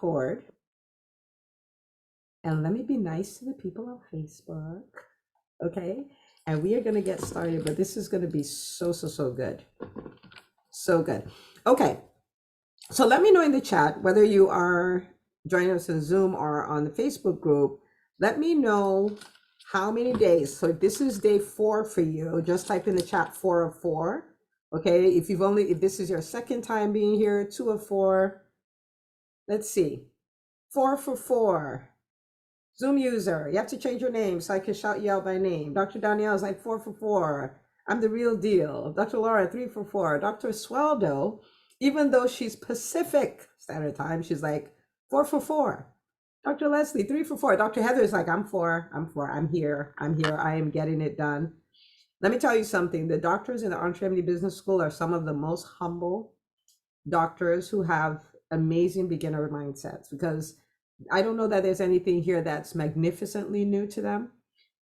record. And let me be nice to the people on Facebook. Okay. And we are going to get started, but this is going to be so good. So good. Okay. So let me know in the chat whether you are joining us in Zoom or on the Facebook group. Let me know how many days. So if this is day 4 for you, just type in the chat 4 of 4. Okay. If this is your second time being here, 2 of 4. Let's see. 4 for 4. Zoom user, you have to change your name so I can shout you out by name. Dr. Danielle is like 4 for 4. I'm the real deal. Dr. Laura, 3 for 4. Dr. Sweldo, even though she's Pacific Standard Time, she's like 4 for 4. Dr. Leslie, 3 for 4. Dr. Heather is like, I'm 4. I'm here. I am getting it done. Let me tell you something. The doctors in the EntreMD Business School are some of the most humble doctors who have amazing beginner mindsets, because I don't know that there's anything here that's magnificently new to them,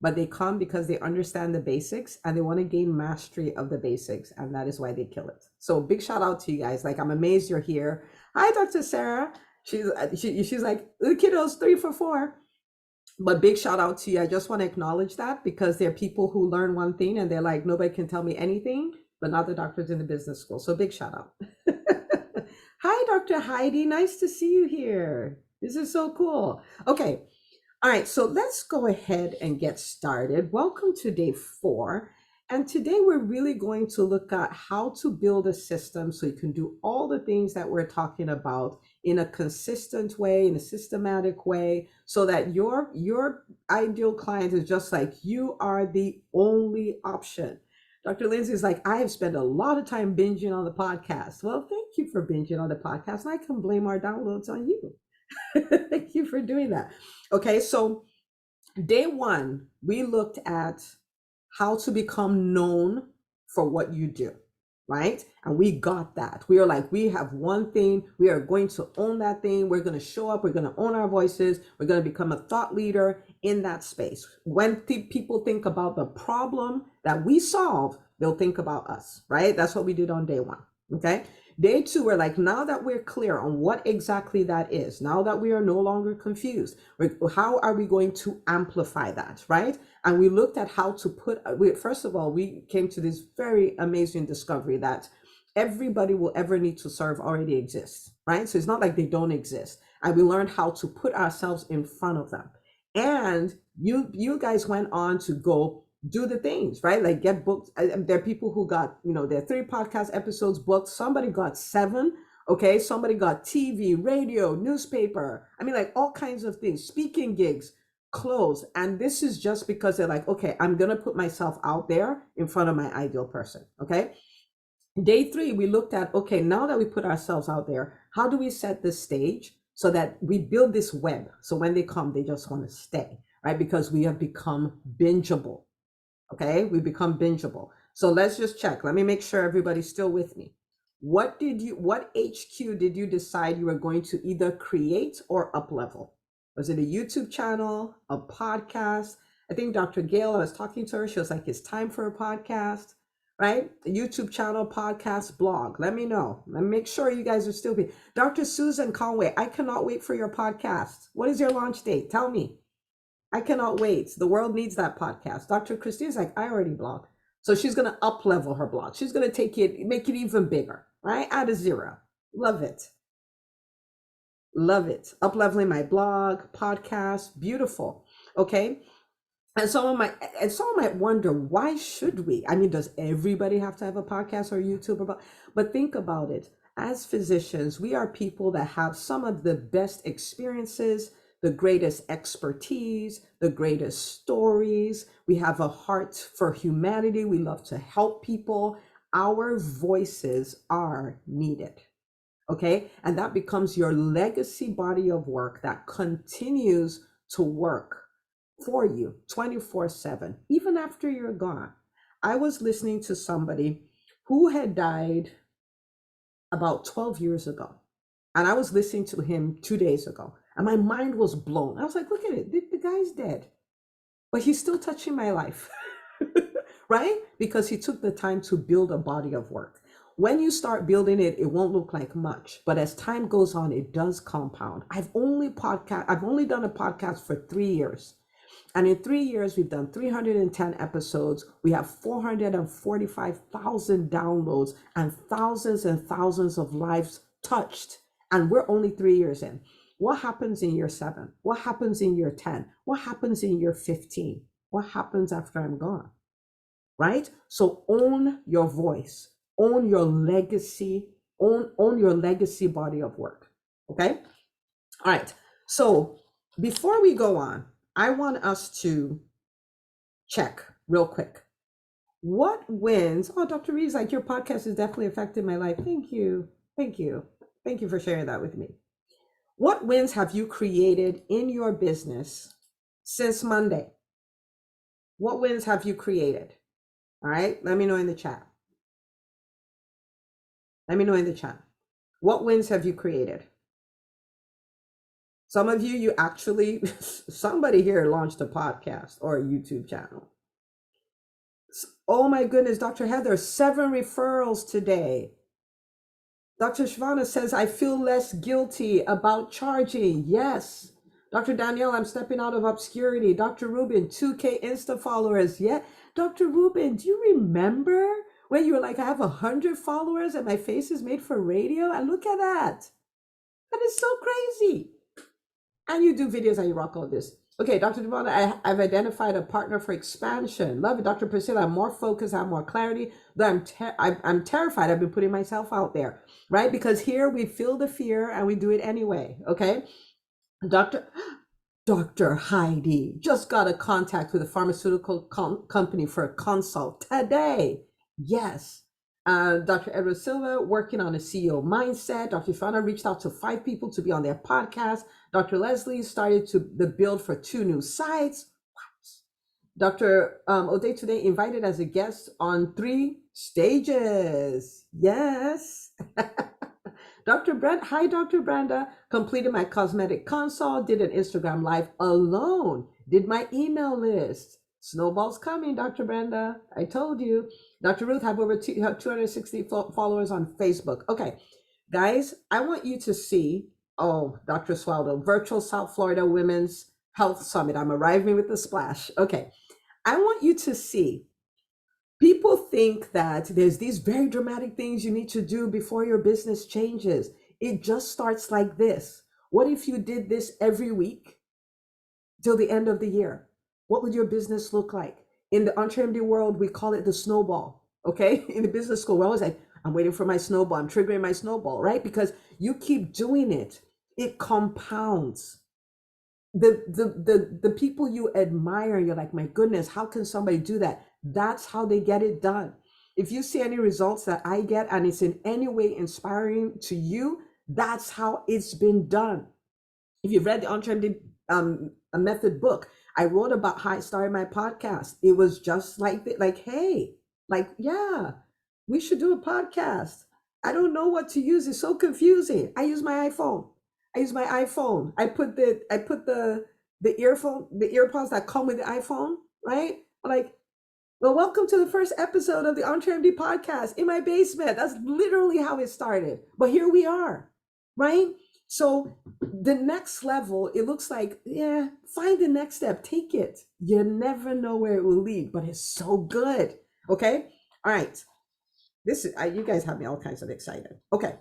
but they come because they understand the basics and they want to gain mastery of the basics, and that is why they kill it. So big shout out to you guys. Like, I'm amazed you're here. Hi, Dr. Sarah. She's like, the kiddos, 3 for 4. But big shout out to you. I just want to acknowledge that, because there are people who learn one thing and they're like, nobody can tell me anything, but not the doctors in the business school. So big shout out. Hi, Dr. Heidi. Nice to see you here. This is so cool. Okay. All right. So let's go ahead and get started. Welcome to day 4. And today we're really going to look at how to build a system so you can do all the things that we're talking about in a consistent way, in a systematic way, so that your ideal client is just like, you are the only option. Dr. Lindsay is like, I have spent a lot of time binging on the podcast. Well, thank you for binging on the podcast. And I can blame our downloads on you. Thank you for doing that. Okay, so day 1, we looked at how to become known for what you do, right? And we got that. We are like, we have one thing. We are going to own that thing. We're going to show up. We're going to own our voices. We're going to become a thought leader in that space. When people think about the problem that we solve, they'll think about us, right? That's what we did on day 1. Okay. Day 2, we're like, now that we're clear on what exactly that is, now that we are no longer confused, how are we going to amplify that, right? And we looked at how to first of all, we came to this very amazing discovery that everybody will ever need to serve already exists, right? So it's not like they don't exist. And we learned how to put ourselves in front of them. And you guys went on to go do the things, right? Like, get booked. There are people who got, there are 3 podcast episodes booked. Somebody got 7. Okay. Somebody got TV, radio, newspaper. I mean, like, all kinds of things, speaking gigs, clothes. And this is just because they're like, okay, I'm going to put myself out there in front of my ideal person. Okay. Day 3, we looked at, okay, now that we put ourselves out there, how do we set the stage so that we build this web? So when they come, they just want to stay, right? Because we have become bingeable. Okay, we become bingeable. So let's just check. Let me make sure everybody's still with me. What HQ did you decide you were going to either create or up level? Was it a YouTube channel, a podcast? I think Dr. Gail, I was talking to her. She was like, it's time for a podcast, right? A YouTube channel, podcast, blog. Let me know. Let me make sure you guys are still here. Dr. Susan Conway, I cannot wait for your podcast. What is your launch date? Tell me. I cannot wait. The world needs that podcast. Dr. Christine's like, I already blog. So she's going to up level her blog. She's going to make it even bigger, right? Add a 0. Love it. Love it. Up leveling my blog, podcast. Beautiful. Okay. And someone might wonder, why should we? I mean, does everybody have to have a podcast or YouTube? But think about it. As physicians, we are people that have some of the best experiences, the greatest expertise, the greatest stories. We have a heart for humanity. We love to help people. Our voices are needed. Okay. And that becomes your legacy body of work that continues to work for you 24/7, even after you're gone. I was listening to somebody who had died about 12 years ago. And I was listening to him 2 days ago. And my mind was blown. I was like, look at it. The guy's dead. But he's still touching my life. Right? Because he took the time to build a body of work. when you start building it, it won't look like much, but as time goes on, it does compound. I've only done a podcast for 3 years. And in 3 years, we've done 310 episodes. We have 445,000 downloads and thousands of lives touched. And we're only 3 years in. What happens in year 7? What happens in year 10? What happens in year 15? What happens after I'm gone? Right? So own your voice, own your legacy, own your legacy body of work. Okay? All right. So before we go on, I want us to check real quick. What wins? Oh, Dr. Reeves, like your podcast has definitely affected my life. Thank you. Thank you. Thank you for sharing that with me. What wins have you created in your business since Monday? What wins have you created? All right. Let me know in the chat. Let me know in the chat. What wins have you created? Some of you actually, somebody here launched a podcast or a YouTube channel. Oh my goodness, Dr. Heather, 7 referrals today. Dr. Shivana says, I feel less guilty about charging. Yes. Dr. Danielle, I'm stepping out of obscurity. Dr. Rubin, 2K Insta followers. Yeah. Dr. Rubin, do you remember when you were like, I have 100 followers and my face is made for radio? And look at that. That is so crazy. And you do videos and you rock all this. Okay, Dr. Devon, I've identified a partner for expansion. Love it, Dr. Priscilla. I'm more focused, I have more clarity. But I'm terrified. I've been putting myself out there, right? Because here we feel the fear and we do it anyway. Okay, Dr. Heidi just got a contact with a pharmaceutical company for a consult today. Yes. Dr. Edward Silva working on a CEO mindset. Dr. Fana reached out to 5 people to be on their podcast. Dr. Leslie started the build for 2 new sites. What? Dr. O'Day today invited as a guest on 3 stages. Yes. Dr. Brent, hi, Dr. Brenda. Completed my cosmetic consult, did an Instagram live alone, did my email list. Snowball's coming, Dr. Brenda. I told you. Dr. Ruth, have over 260 followers on Facebook. Okay, guys, I want you to see, oh, Dr. Swaldo, virtual South Florida Women's Health Summit. I'm arriving with a splash. Okay, I want you to see. People think that there's these very dramatic things you need to do before your business changes. It just starts like this. What if you did this every week till the end of the year? What would your business look like? In the EntreMD world, we call it the snowball, okay? In the business school, we're always like, I'm waiting for my snowball. I'm triggering my snowball, right? Because you keep doing it. It compounds. The people you admire, you're like, my goodness, how can somebody do that? That's how they get it done. If you see any results that I get and it's in any way inspiring to you, that's how it's been done. If you've read the EntreMD a method book, I wrote about how I started my podcast. It was just like that, like, hey, like, yeah, we should do a podcast. I don't know what to use. It's so confusing. I use my iPhone. I put the earpods that come with the iPhone, right? I'm like, well, welcome to the first episode of the EntreMD podcast in my basement. That's literally how it started. But here we are, right? So the next level, it looks like, yeah, find the next step, take it. You never know where it will lead, but it's so good. Okay. All right. This is, you guys have me all kinds of excited. Okay.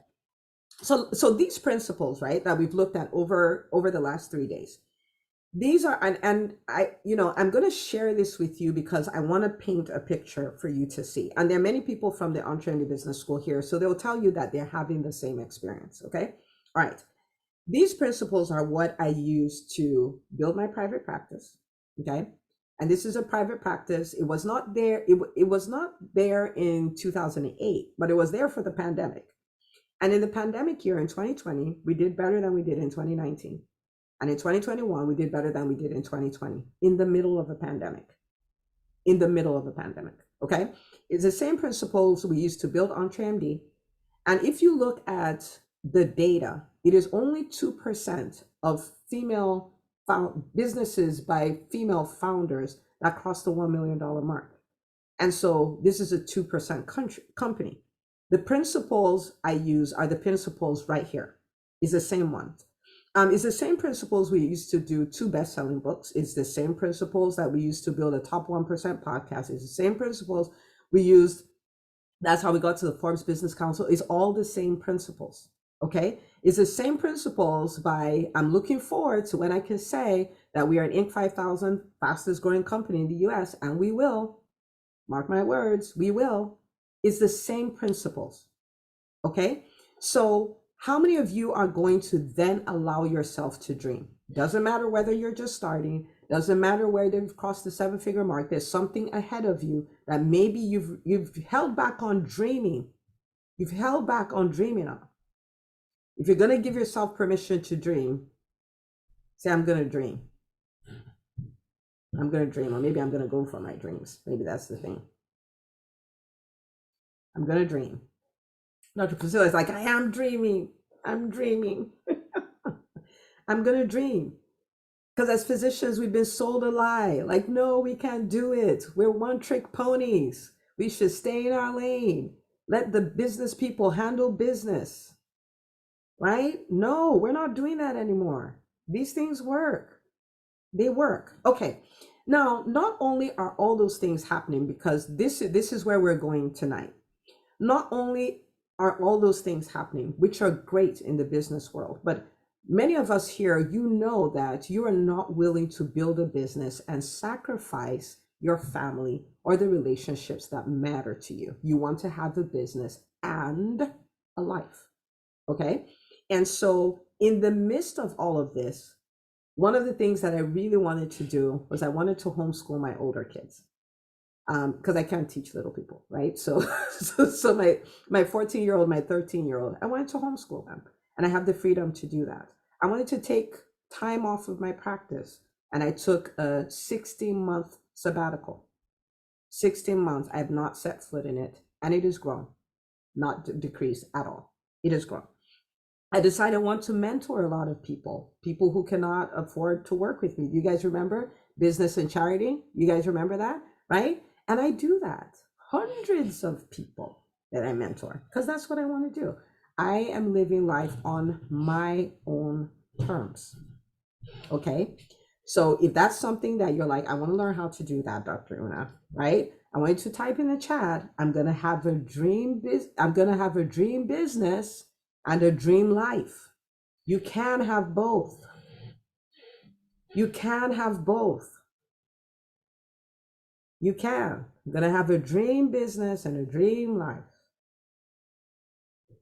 So these principles, right, that we've looked at over the last 3 days, these are, and I, I'm going to share this with you because I want to paint a picture for you to see. And there are many people from the EntreMD Business School here, so they'll tell you that they're having the same experience. Okay. All right. These principles are what I use to build my private practice. Okay. And this is a private practice. It was not there. It was not there in 2008, but it was there for the pandemic. And in the pandemic year in 2020, we did better than we did in 2019. And in 2021, we did better than we did in 2020, in the middle of a pandemic. Okay. It's the same principles we used to build EntreMD. And if you look at the data, it is only 2% of female businesses by female founders that cross the $1 million mark. And so this is a 2% company. The principles I use are the principles right here. It's the same one. It's the same principles we used to do 2 best-selling books. It's the same principles that we used to build a top 1% podcast. It's the same principles we used. That's how we got to the Forbes Business Council. It's all the same principles. Okay. It's the same principles I'm looking forward to when I can say that we are an Inc. 5000 fastest growing company in the US, and we will, mark my words, we will. It's the same principles. Okay. So how many of you are going to then allow yourself to dream? Doesn't matter whether you're just starting, doesn't matter where they've crossed the 7-figure mark. There's something ahead of you that maybe you've held back on dreaming. You've held back on dreaming of. If you're going to give yourself permission to dream, say, I'm going to dream. I'm going to dream, or maybe I'm going to go for my dreams. Maybe that's the thing. I'm going to dream. Dr. Priscilla is like, I am dreaming. I'm dreaming. I'm going to dream. Because as physicians, we've been sold a lie. Like, no, we can't do it. We're one-trick ponies. We should stay in our lane. Let the business people handle business. Right? No, we're not doing that anymore. These things work. They work. Okay. Now, not only are all those things happening, because this is where we're going tonight. Not only are all those things happening, which are great in the business world, but many of us here, you know that you are not willing to build a business and sacrifice your family or the relationships that matter to you. You want to have a business and a life. Okay. And so in the midst of all of this, one of the things that I really wanted to do was I wanted to homeschool my older kids. Because I can't teach little people, right? So my 14-year-old, my 13-year-old, I wanted to homeschool them, and I have the freedom to do that. I wanted to take time off of my practice, and I took a 16-month sabbatical. 16 months, I have not set foot in it, and it has grown, not decreased at all. It has grown. I decided I want to mentor a lot of people who cannot afford to work with me. You guys remember business and charity? You guys remember that, right? And I do that. Hundreds of people that I mentor, because that's what I want to do. I am living life on my own terms. Okay. So if that's something that you're like, I want to learn how to do that, Dr. Una, right? I want you to type in the chat, I'm going to have a dream business and a dream life. You can have both. You can have both. You can. I'm going to have a dream business and a dream life.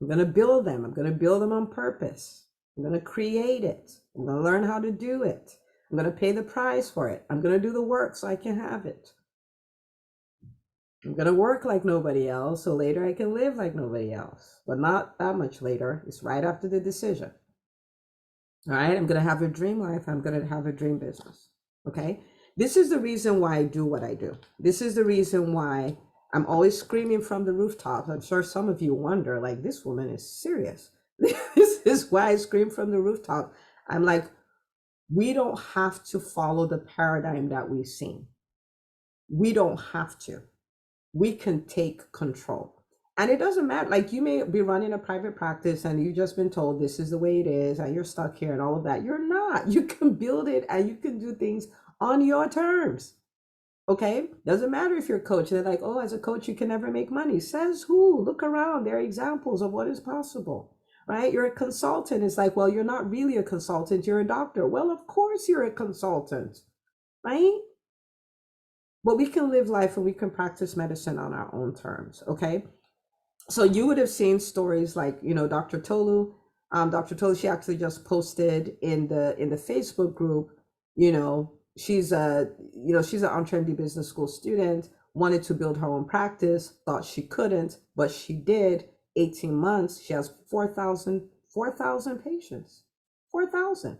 I'm going to build them. I'm going to build them on purpose. I'm going to create it. I'm going to learn how to do it. I'm going to pay the price for it. I'm going to do the work so I can have it. I'm going to work like nobody else, so later I can live like nobody else. But not that much later. It's right after the decision. All right? I'm going to have a dream life. I'm going to have a dream business. Okay? This is the reason why I do what I do. This is the reason why I'm always screaming from the rooftops. I'm sure some of you wonder, like, this woman is serious. This is why I scream from the rooftop. I'm like, we don't have to follow the paradigm that we've seen. We don't have to. We can take control. And it doesn't matter. Like, you may be running a private practice and you've just been told this is the way it is and you're stuck here and all of that. You're not. You can build it and you can do things on your terms. Okay? Doesn't matter if you're a coach. They're like, oh, as a coach, you can never make money. Says who? Look around. There are examples of what is possible. Right? You're a consultant. It's like, well, you're not really a consultant. You're a doctor. Well, of course you're a consultant. Right? But we can live life and we can practice medicine on our own terms. Okay? So you would have seen stories like, Dr. Tolu. Dr. Tolu, she actually just posted in the Facebook group, she's an EntreMD business school student, wanted to build her own practice, thought she couldn't, but she did. 18 months, she has 4,000 patients, 4,000.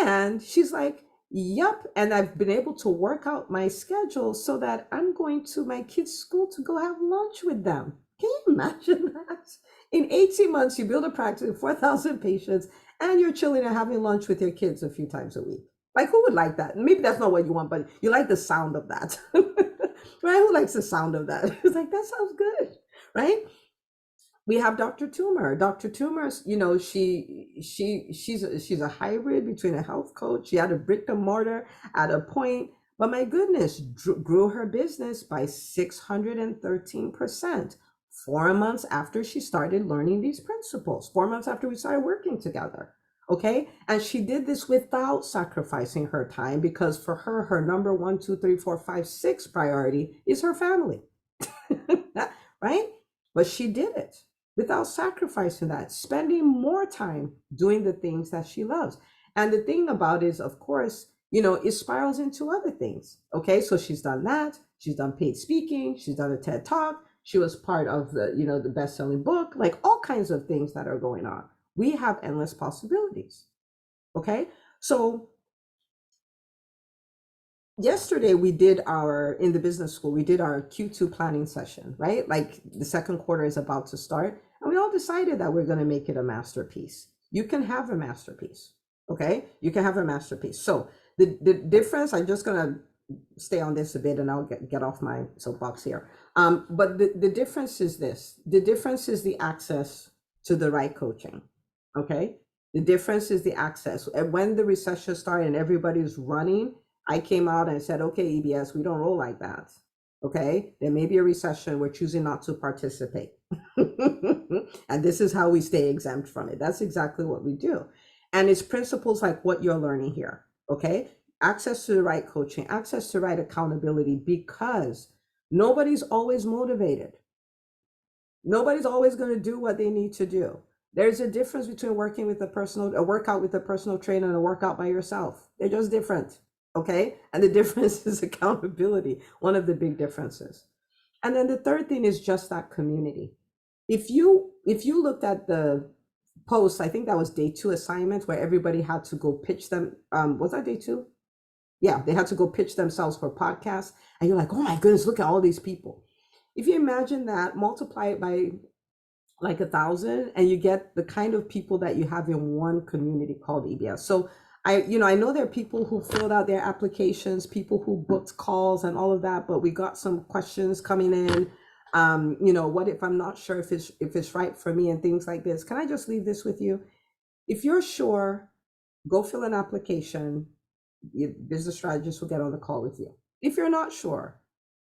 And she's like, yep. And I've been able to work out my schedule so that I'm going to my kids' school to go have lunch with them. Can you imagine that? In 18 months, you build a practice with 4,000 patients and you're chilling and having lunch with your kids a few times a week. Like, who would like that? Maybe that's not what you want, but you like the sound of that. Right? Who likes the sound of that? It's like, that sounds good, right? We have Dr. Tumor. Dr. Tumor's, you know, she's a hybrid between a health coach. She had a brick and mortar at a point, but my goodness, grew her business by 613%. 4 months after she started learning these principles, 4 months after we started working together. Okay. And she did this without sacrificing her time, because for her, her number 1, 2, 3, 4, 5, 6 priority is her family. Right? But she did it without sacrificing that, spending more time doing the things that she loves. And the thing about it is, of course, you know, it spirals into other things. Okay, so she's done that. She's done paid speaking. She's done a TED Talk. She was part of the, you know, the best-selling book, like all kinds of things that are going on. We have endless possibilities. Okay, so yesterday we did our, in the business school, we did our Q2 planning session, right? Like the second quarter is about to start, and we all decided that we're going to make it a masterpiece. You can have a masterpiece. Okay, you can have a masterpiece. So the difference, I'm just going to stay on this a bit and I'll get off my soapbox here. But the difference is this. The difference is the access to the right coaching. Okay, the difference is the access. And when the recession started and everybody's running, I came out and said, okay, EBS, we don't roll like that. Okay, there may be a recession. We're choosing not to participate. And this is how we stay exempt from it. That's exactly what we do. And it's principles like what you're learning here. Okay, access to the right coaching, access to the right accountability, because nobody's always motivated. Nobody's always going to do what they need to do. There's a difference between working with a workout with a personal trainer and a workout by yourself. They're just different. Okay. And the difference is accountability, one of the big differences. And then the third thing is just that community. If you looked at the post, I think that was day 2 assignment where everybody had to go pitch them. Was that day 2? Yeah, they had to go pitch themselves for podcasts. And you're like, oh my goodness, look at all these people. If you imagine that, multiply it by like 1,000, and you get the kind of people that you have in one community called EBS. So I know there are people who filled out their applications, people who booked calls and all of that, but we got some questions coming in. What if I'm not sure if it's right for me and things like this. Can I just leave this with you? If you're sure, go fill an application. Your business strategist will get on the call with you. If you're not sure,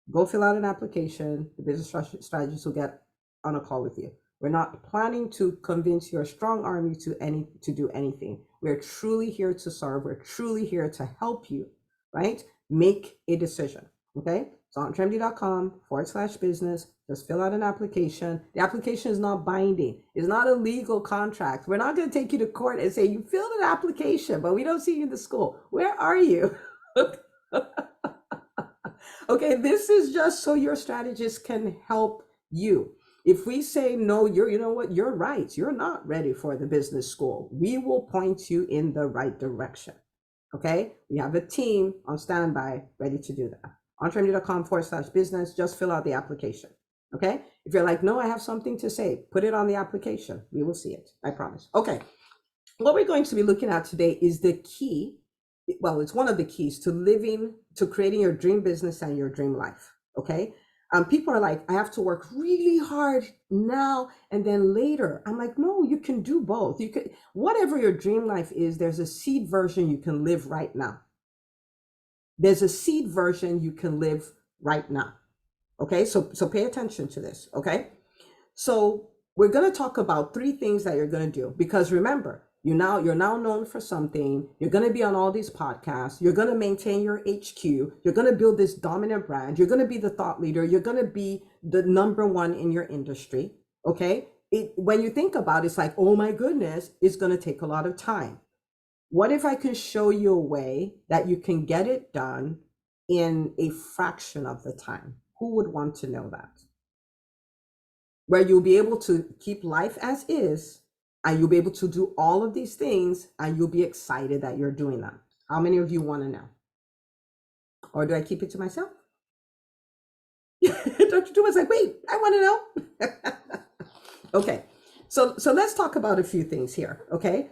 go fill out an application. The business strategist will get on a call with you. We're not planning to convince your strong army to do anything. We're truly here to serve. We're truly here to help you, right? Make a decision, okay? So EntreMD.com/business, just fill out an application. The application is not binding. It's not a legal contract. We're not going to take you to court and say, you filled an application, but we don't see you in the school. Where are you? Okay, this is just so your strategist can help you. If we say, no, you know what, you're right, you're not ready for the business school, we will point you in the right direction. Okay, we have a team on standby ready to do that. EntreMD.com/business, just fill out the application. Okay, if you're like, no, I have something to say, put it on the application. We will see it, I promise. Okay, what we're going to be looking at today is the key. Well, it's one of the keys to creating your dream business and your dream life. Okay. People are like, I have to work really hard now and then later. I'm like, no, you can do both. You could, whatever your dream life is, there's a seed version you can live right now. There's a seed version you can live right now. Okay, so pay attention to this. Okay, so we're going to talk about 3 things that you're going to do, because remember, you're now known for something. You're going to be on all these podcasts. You're going to maintain your HQ. You're going to build this dominant brand. You're going to be the thought leader. You're going to be the number 1 in your industry. Okay. When you think about it, it's like, oh my goodness, it's going to take a lot of time. What if I can show you a way that you can get it done in a fraction of the time? Who would want to know that? Where you'll be able to keep life as is, and you'll be able to do all of these things, and you'll be excited that you're doing them. How many of you want to know? Or do I keep it to myself? Dr. Tuma's like, wait, I want to know. Okay, so let's talk about a few things here, okay?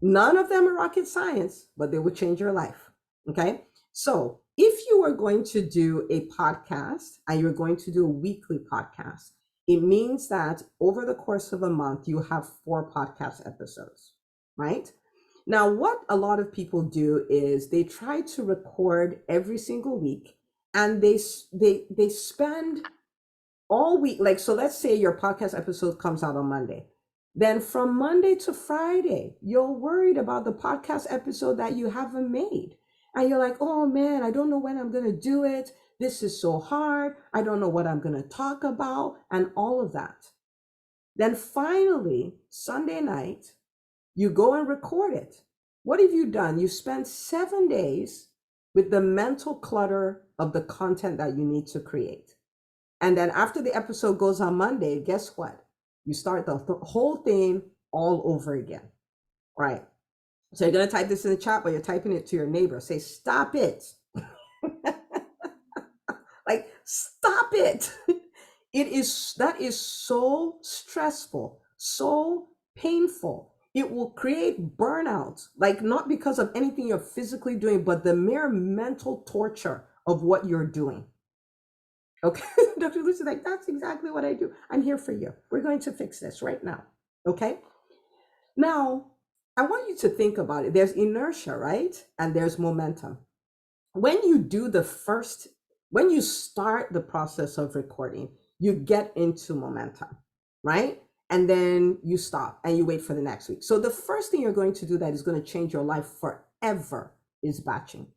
None of them are rocket science, but they will change your life, okay? So if you are going to do a podcast and you're going to do a weekly podcast, It means that over the course of a month, you have 4 podcast episodes, right? Now, what a lot of people do is they try to record every single week, and they spend all week. Like, so let's say your podcast episode comes out on Monday. Then from Monday to Friday, you're worried about the podcast episode that you haven't made. And you're like, oh man, I don't know when I'm going to do it. This is so hard. I don't know what I'm going to talk about, and all of that. Then finally, Sunday night, you go and record it. What have you done? You spent 7 days with the mental clutter of the content that you need to create. And then after the episode goes on Monday, guess what? You start the whole thing all over again, right? So you're going to type this in the chat, but you're typing it to your neighbor. Say, stop it. Like, stop it. That is so stressful, so painful. It will create burnout, like not because of anything you're physically doing, but the mere mental torture of what you're doing. Okay, Dr. Lucy's like, that's exactly what I do. I'm here for you. We're going to fix this right now. Okay. Now, I want you to think about it. There's inertia, right? And there's momentum. When you start the process of recording, you get into momentum, right? And then you stop and you wait for the next week. So the first thing you're going to do that is going to change your life forever is batching.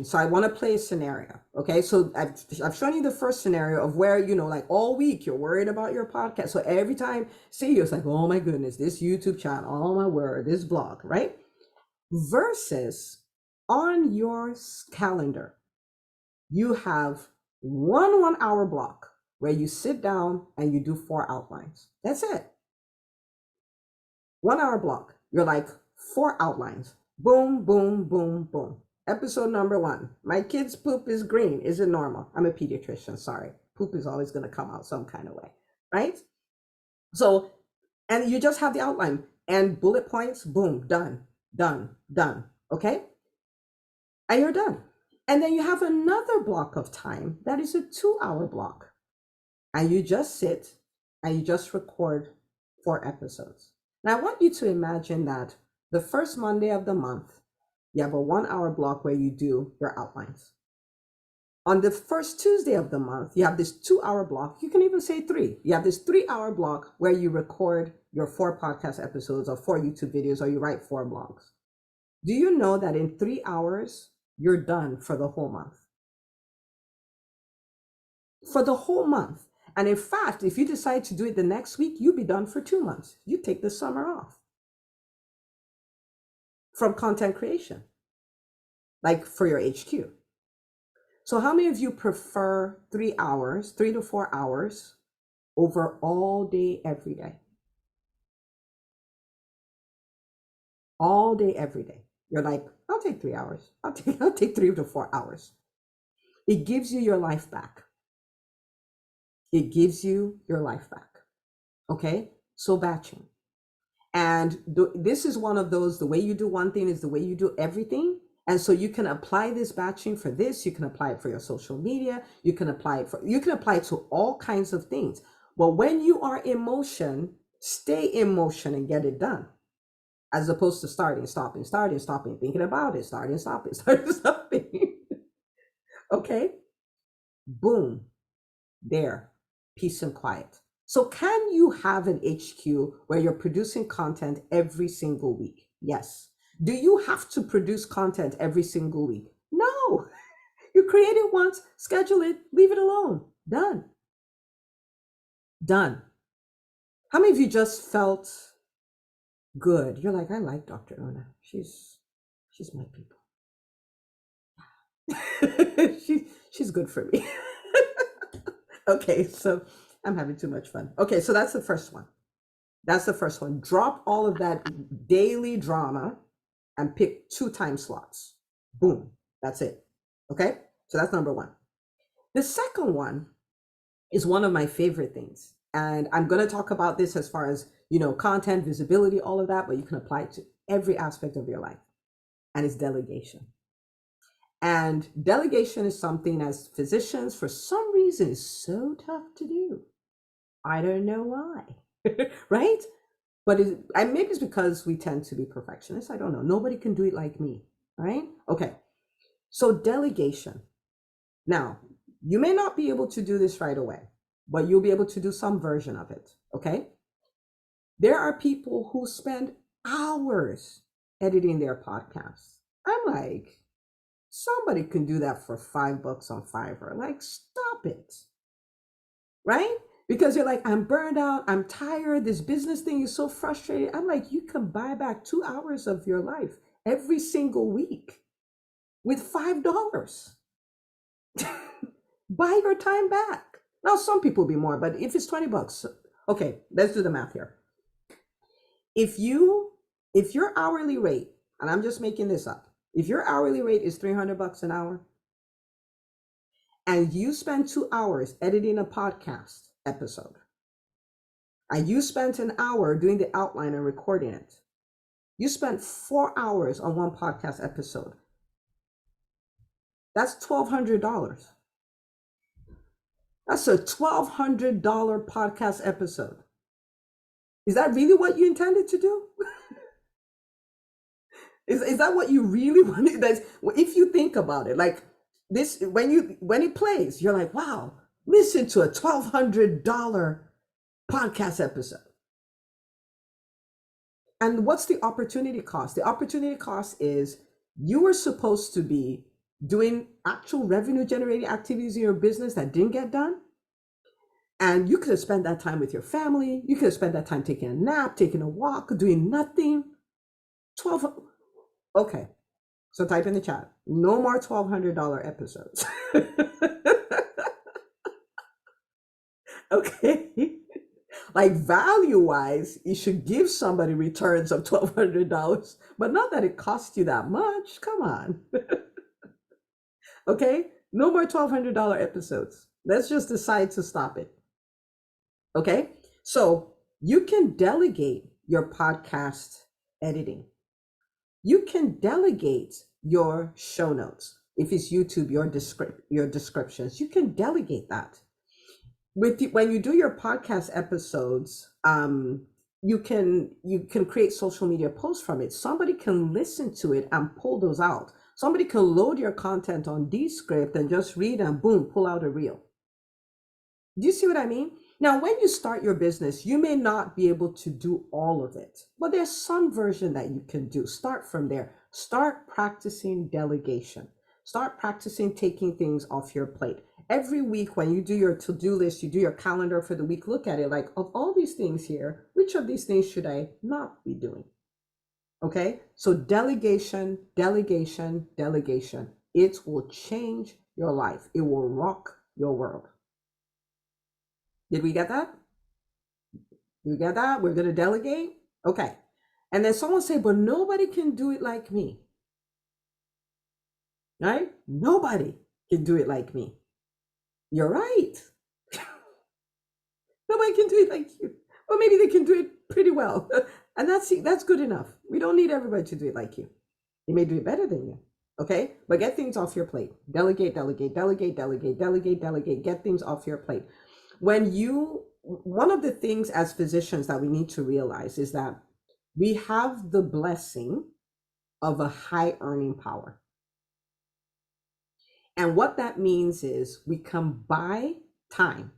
So I want to play a scenario. Okay. So I've shown you the first scenario of where, like all week you're worried about your podcast. So every time see you, it's like, oh my goodness, this YouTube channel, oh my word, this blog, right? Versus on your calendar, you have one 1-hour block where you sit down and you do 4 outlines. That's it. 1-hour block. You're like 4 outlines. Boom, boom, boom, boom. Episode number 1. My kid's poop is green. Is it normal? I'm a pediatrician. Sorry. Poop is always going to come out some kind of way, right? So, and you just have the outline and bullet points. Boom, done, done, done. Okay. And you're done. And then you have another block of time that is a 2-hour block. And you just sit and you just record 4 episodes. Now I want you to imagine that the first Monday of the month, you have a 1-hour block where you do your outlines. On the first Tuesday of the month, you have this 2-hour block. You can even say 3. You have this 3-hour block where you record your 4 podcast episodes or 4 YouTube videos, or you write 4 blogs. Do you know that in 3 hours, you're done for the whole month? For the whole month. And in fact, if you decide to do it the next week, you'll be done for 2 months. You take the summer off from content creation, like for your HQ. So how many of you prefer 3 hours, 3 to 4 hours over all day, every day? All day, every day. You're like, I'll take 3 hours. I'll take 3 to 4 hours. It gives you your life back. It gives you your life back. Okay? So batching. And this is one of those, the way you do one thing is the way you do everything. And so you can apply this batching for this. You can apply it for your social media. You can apply it to all kinds of things. But when you are in motion, stay in motion and get it done. As opposed to starting, stopping, thinking about it, starting, stopping. Okay? Boom. There. Peace and quiet. So can you have an HQ where you're producing content every single week? Yes. Do you have to produce content every single week? No. You create it once, schedule it, leave it alone. Done. Done. How many of you just felt good? You're like, I like Dr. Una. She's my people. she's good for me. Okay, so I'm having too much fun. Okay, so that's the first one. Drop all of that daily drama and pick 2 time slots. Boom, that's it. Okay, so that's number 1. The second one is one of my favorite things. And I'm going to talk about this as far as, content, visibility, all of that, but you can apply it to every aspect of your life. And it's delegation. And delegation is something, as physicians, for some reason, reason it's so tough to do. I don't know why. Right? But maybe it's because we tend to be perfectionists. I don't know. Nobody can do it like me. Right? Okay. So delegation. Now, you may not be able to do this right away, but you'll be able to do some version of it. Okay? There are people who spend hours editing their podcasts. I'm like, somebody can do that for $5 on Fiverr. Like, stop it. Right? Because you're like, I'm burned out, I'm tired, this business thing is so frustrating. I'm like, you can buy back 2 hours of your life every single week with $5. Buy your time back. Now, some people will be more, but if it's $20, okay, let's do the math here. If your hourly rate, and I'm just making this up, if your hourly rate is $300 an hour, and you spend 2 hours editing a podcast episode, and you spent an hour doing the outline and recording it, you spent 4 hours on one podcast episode. That's $1,200. That's a $1,200 podcast episode. Is that really what you intended to do? Is that what you really wanted? If you think about it, like this, when it plays, you're like, wow, listen to a $1,200 podcast episode. And what's the opportunity cost? The opportunity cost is you were supposed to be doing actual revenue generating activities in your business that didn't get done. And you could have spent that time with your family. You could have spent that time taking a nap, taking a walk, doing nothing. Okay. So type in the chat. No more $1,200 episodes. Okay. Like value-wise, you should give somebody returns of $1,200, but not that it costs you that much. Come on. Okay. No more $1,200 episodes. Let's just decide to stop it. Okay, so you can delegate your podcast editing. You can delegate your show notes. If it's YouTube, your descriptions, you can delegate that. When you do your podcast episodes, you can create social media posts from it. Somebody can listen to it and pull those out. Somebody can load your content on Descript and just read and boom, pull out a reel. Do you see what I mean? Now, when you start your business, you may not be able to do all of it, but there's some version that you can do. Start from there. Start practicing delegation. Start practicing taking things off your plate. Every week when you do your to-do list, you do your calendar for the week, look at it like, of all these things here, which of these things should I not be doing? Okay, so delegation, delegation, delegation. It will change your life. It will rock your world. Did we get that? You get that? We're going to delegate? Okay. And then someone say, but nobody can do it like me. Right? Nobody can do it like me. You're right. Nobody can do it like you. Or maybe they can do it pretty well. And that's good enough. We don't need everybody to do it like you. They may do it better than you. Okay? But get things off your plate. Delegate, delegate, delegate, delegate, delegate, delegate. Get things off your plate. One of the things as physicians that we need to realize is that we have the blessing of a high earning power. And what that means is we can buy time.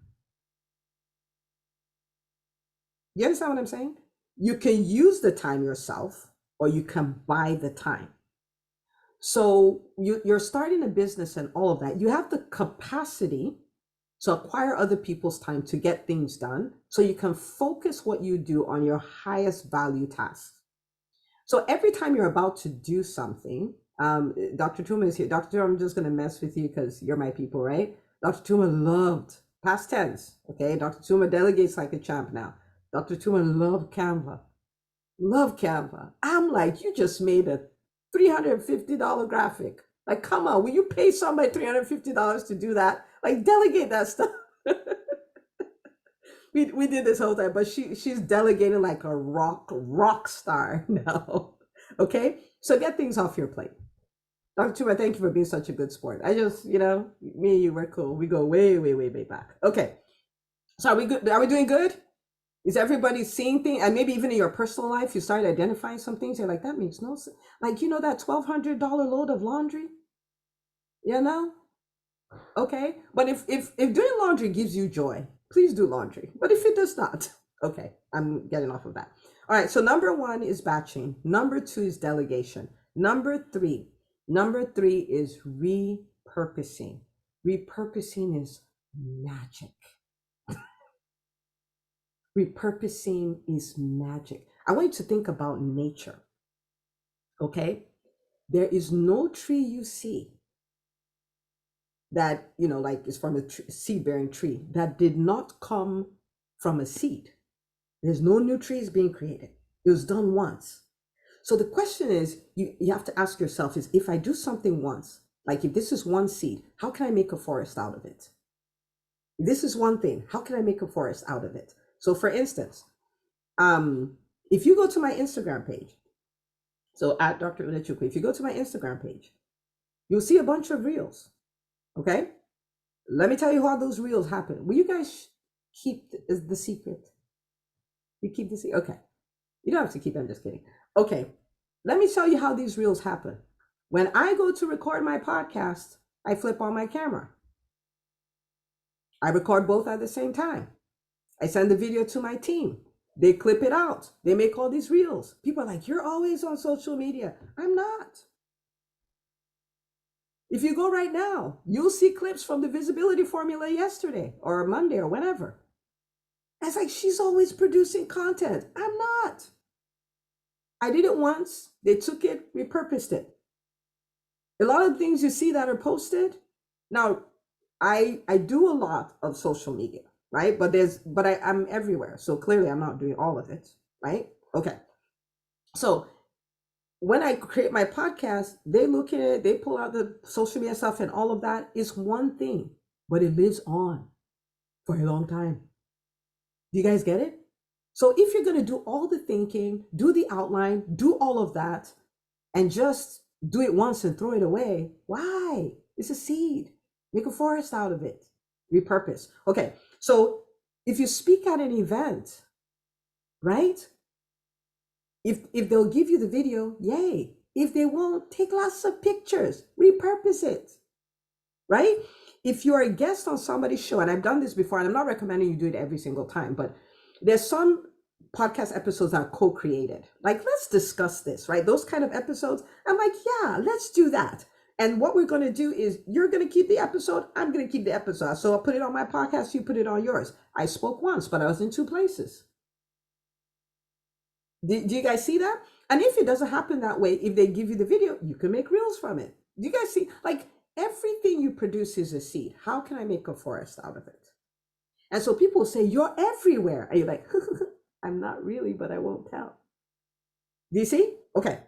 You understand what I'm saying? You can use the time yourself, or you can buy the time. So you're starting a business and all of that. You have the capacity to acquire other people's time to get things done, so you can focus what you do on your highest value tasks. So every time you're about to do something, Dr. Tumor is here. Dr. Tumor, I'm just going to mess with you because you're my people, right? Dr. Tumor loved past tense. Okay. Dr. Tumor delegates like a champ now. Dr. Tumor loved Canva. Love Canva. I'm like, you just made a $350 graphic. Like, come on, will you pay somebody $350 to do that? Like, delegate that stuff. we did this whole time, but she's delegating like a rock star now. Okay, so get things off your plate. Dr. Tumor, thank you for being such a good sport. I just, me and you, we're cool. We go way, way, way, way back. Okay. So are we good? Are we doing good? Is everybody seeing things? And maybe even in your personal life, you started identifying some things. You're like, that makes no sense. Like, that $1,200 load of laundry, you know? Okay. But if doing laundry gives you joy, please do laundry. But if it does not, okay, I'm getting off of that. All right. So number 1 is batching. Number 2 is delegation. Number three is repurposing. Repurposing is magic. Repurposing is magic. I want you to think about nature. Okay? There is no tree you see that, like is from a seed-bearing tree that did not come from a seed. There's no new trees being created. It was done once. So the question is, you have to ask yourself is, if I do something once, like if this is one seed, how can I make a forest out of it? If this is one thing, how can I make a forest out of it? So for instance, if you go to my Instagram page, so at Dr. Unachukwu, if you go to my Instagram page, you'll see a bunch of reels. Okay? Let me tell you how those reels happen. Will you guys keep the secret? You keep the secret? Okay. You don't have to keep it, I'm just kidding. Okay. Let me tell you how these reels happen. When I go to record my podcast, I flip on my camera. I record both at the same time. I send the video to my team. They clip it out. They make all these reels. People are like, you're always on social media. I'm not. If you go right now, you'll see clips from the visibility formula yesterday or Monday or whenever. It's like, she's always producing content. I'm not. I did it once. They took it, repurposed it. A lot of things you see that are posted. Now, I do a lot of social media, right? But I'm everywhere. So clearly I'm not doing all of it, right? Okay. So when I create my podcast, they look at it, they pull out the social media stuff and all of that is one thing, but it lives on for a long time. Do you guys get it? So if you're going to do all the thinking, do the outline, do all of that, and just do it once and throw it away, why? It's a seed. Make a forest out of it. Repurpose. Okay, so if you speak at an event, right? If they'll give you the video, yay. If they won't, take lots of pictures. Repurpose it, right? If you're a guest on somebody's show, and I've done this before, and I'm not recommending you do it every single time, but there's some podcast episodes that are co-created. Like, let's discuss this, right? Those kind of episodes, I'm like, yeah, let's do that. And what we're going to do is you're going to keep the episode. I'm going to keep the episode. So I'll put it on my podcast. You put it on yours. I spoke once, but I was in 2 places. Do you guys see that? And if it doesn't happen that way, if they give you the video, you can make reels from it. Do you guys see? Like, everything you produce is a seed. How can I make a forest out of it? And so people say, you're everywhere. And you're like, I'm not really, but I won't tell. Do you see? Okay.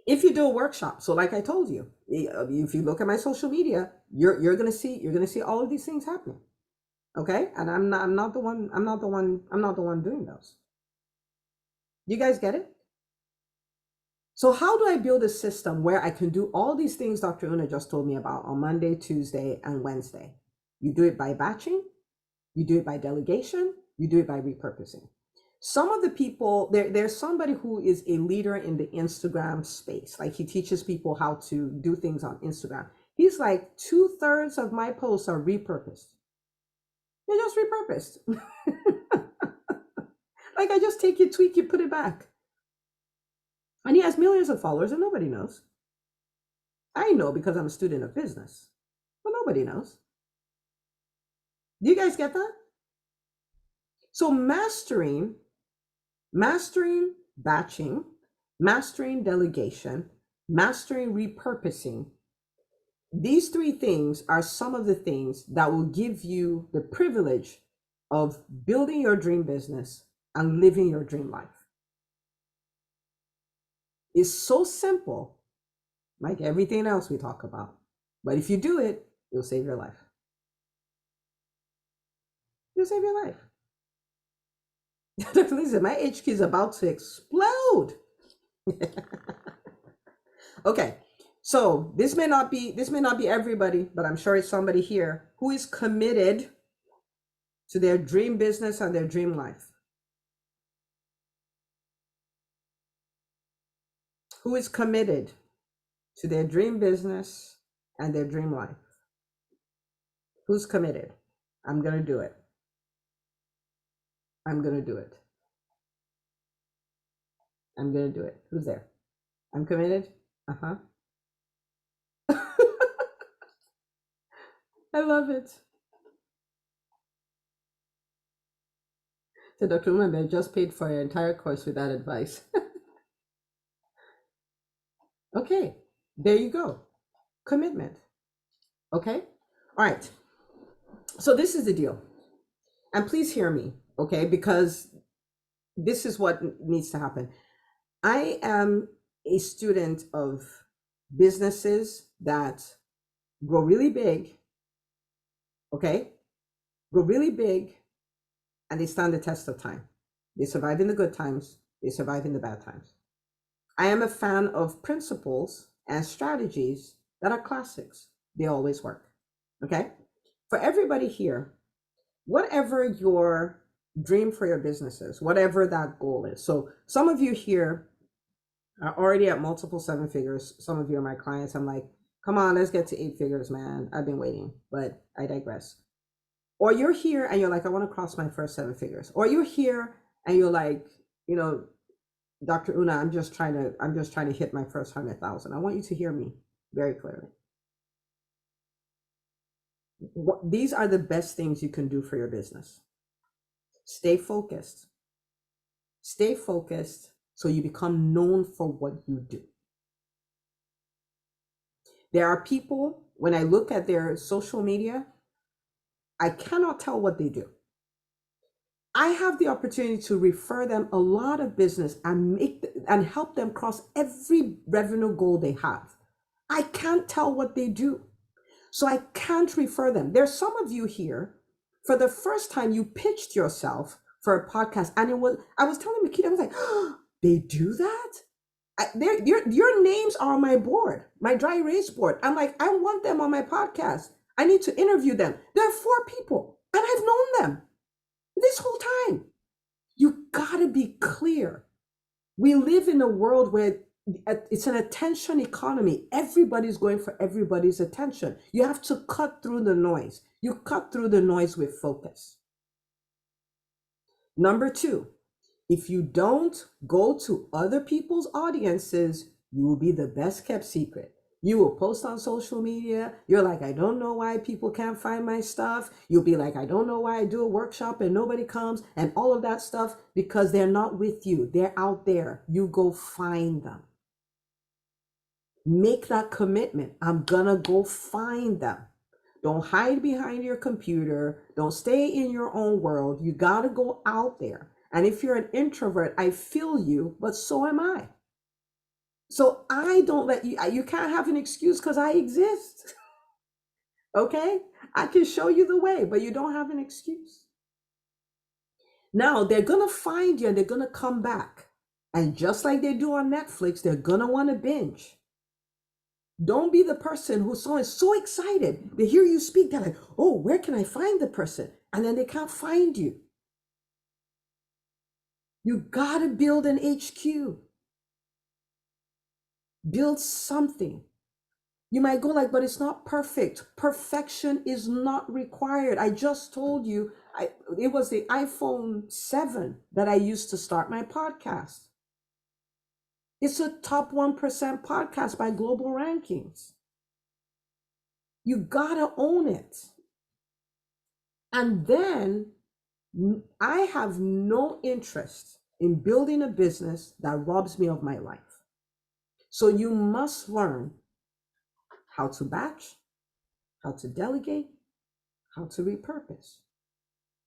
If you do a workshop, so like I told you, if you look at my social media, you're gonna see all of these things happening. Okay? And I'm not the one doing those. You guys get it? So how do I build a system where I can do all these things Dr. Una just told me about on Monday, Tuesday, and Wednesday? You do it by batching, you do it by delegation, you do it by repurposing. Some of the people, there's somebody who is a leader in the Instagram space. Like, he teaches people how to do things on Instagram. He's like, 2/3 of my posts are repurposed. They're just repurposed. Like, I just take your tweet, you put it back. And he has millions of followers and nobody knows. I know because I'm a student of business, but nobody knows. Do you guys get that? So mastering batching, mastering delegation, mastering repurposing, these 3 things are some of the things that will give you the privilege of building your dream business and living your dream life. It's so simple, like everything else we talk about. But if you do it, you'll save your life. You'll save your life. Listen, my HQ is about to explode. Okay, So this may not be everybody, but I'm sure it's somebody here who is committed to their dream business and their dream life. Who is committed to their dream business and their dream life? Who's committed? I'm going to do it. I'm going to do it. I'm going to do it. Who's there? I'm committed. Uh-huh. I love it. So Dr. Umar, I just paid for your entire course with that advice. Okay, there you go. Commitment. Okay. All right. So this is the deal. And please hear me, okay? Because this is what needs to happen. I am a student of businesses that grow really big, okay? Grow really big, and they stand the test of time. They survive in the good times, they survive in the bad times. I am a fan of principles and strategies that are classics. They always work, okay? For everybody here, whatever your dream for your business is, whatever that goal is. So some of you here are already at multiple 7 figures. Some of you are my clients. I'm like, come on, let's get to 8 figures, man. I've been waiting, but I digress. Or you're here and you're like, I want to cross my first 7 figures. Or you're here and you're like, Dr. Una, I'm just trying to hit my first 100,000. I want you to hear me very clearly. These are the best things you can do for your business. Stay focused. Stay focused so you become known for what you do. There are people, when I look at their social media, I cannot tell what they do. I have the opportunity to refer them a lot of business and help them cross every revenue goal they have. I can't tell what they do, so I can't refer them. There's some of you here, for the first time you pitched yourself for a podcast, and I was telling Makita, I was like, oh, they do that? Your names are on my board, my dry erase board. I'm like, I want them on my podcast. I need to interview them. There are 4 people, and I've known them this whole time. You gotta be clear. We live in a world where it's an attention economy. Everybody's going for everybody's attention. You have to cut through the noise. You cut through the noise with focus. Number 2, if you don't go to other people's audiences, you will be the best kept secret. You will post on social media. You're like, I don't know why people can't find my stuff. You'll be like, I don't know why I do a workshop and nobody comes, and all of that stuff, because they're not with you. They're out there. You go find them. Make that commitment. I'm gonna go find them. Don't hide behind your computer. Don't stay in your own world. You gotta go out there. And if you're an introvert, I feel you, but so am I. So I don't let you can't have an excuse because I exist. Okay? I can show you the way, but you don't have an excuse. Now they're going to find you and they're going to come back. And just like they do on Netflix, they're going to want to binge. Don't be the person who's so excited. They hear you speak. They're like, oh, where can I find the person? And then they can't find you. You got to build an HQ. Build something. You might go like, but it's not perfect. Perfection is not required. I just told you, it was the iPhone 7 that I used to start my podcast. It's a top 1% podcast by global rankings. You gotta own it. And then I have no interest in building a business that robs me of my life. So you must learn how to batch, how to delegate, how to repurpose.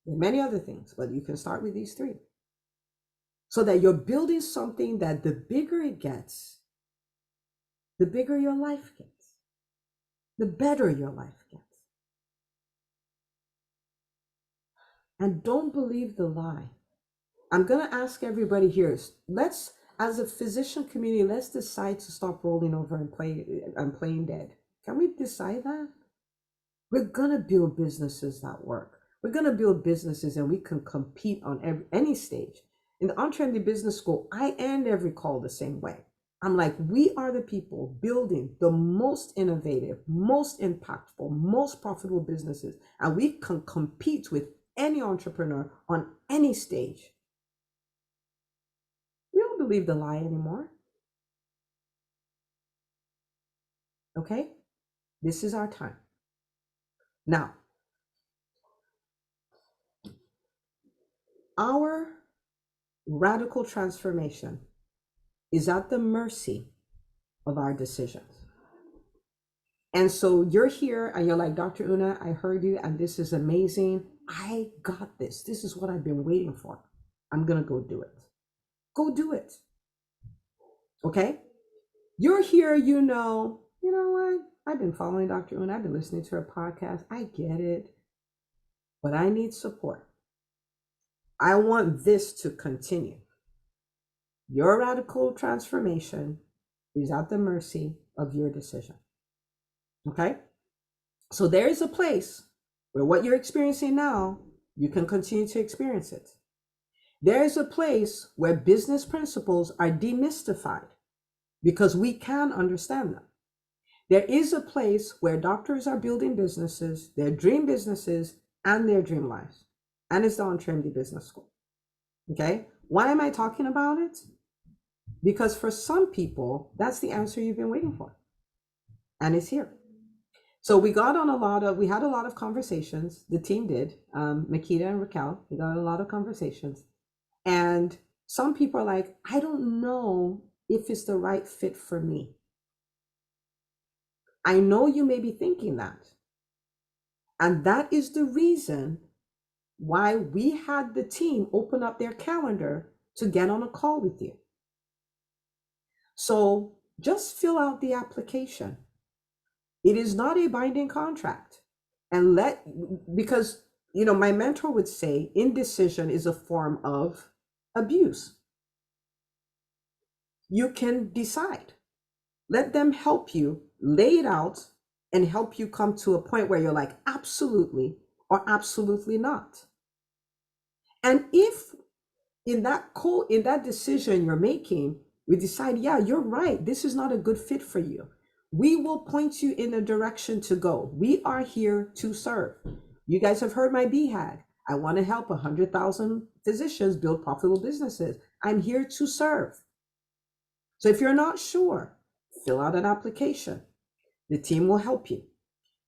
There are many other things, but you can start with these 3. So that you're building something that the bigger it gets, the bigger your life gets, the better your life gets. And don't believe the lie. I'm going to ask everybody here, as a physician community, let's decide to stop rolling over and playing dead. Can we decide that? We're gonna build businesses that work. We're gonna build businesses and we can compete on any stage. In the EntreMD Business School, I end every call the same way. I'm like, we are the people building the most innovative, most impactful, most profitable businesses, and we can compete with any entrepreneur on any stage. We don't believe the lie anymore. Okay? This is our time. Now, our radical transformation is at the mercy of our decisions. And so you're here and you're like, Dr. Una, I heard you and this is amazing. I got this. This is what I've been waiting for. I'm going to go do it. Go do it. Okay? You're here, you know what? I've been following Dr. Una. I've been listening to her podcast. I get it. But I need support. I want this to continue. Your radical transformation is at the mercy of your decision. Okay? So there is a place where what you're experiencing now, you can continue to experience it. There is a place where business principles are demystified because we can understand them. There is a place where doctors are building businesses, their dream businesses, and their dream lives. And it's the EntreMD Business School. Okay? Why am I talking about it? Because for some people, that's the answer you've been waiting for. And it's here. So we had a lot of conversations. The team did, Makita and Raquel, we got a lot of conversations. And some people are like, I don't know if it's the right fit for me. I know you may be thinking that. And that is the reason why we had the team open up their calendar to get on a call with you. So just fill out the application. It is not a binding contract. Because, my mentor would say indecision is a form of abuse. You can decide. Let them help you lay it out and help you come to a point where you're like, absolutely or absolutely not. And if in that decision you're making, we decide, yeah, you're right, this is not a good fit for you, we will point you in a direction to go. We are here to serve. You guys have heard my BHAG. I want to help 100,000 physicians build profitable businesses. I'm here to serve. So if you're not sure, fill out an application. The team will help you.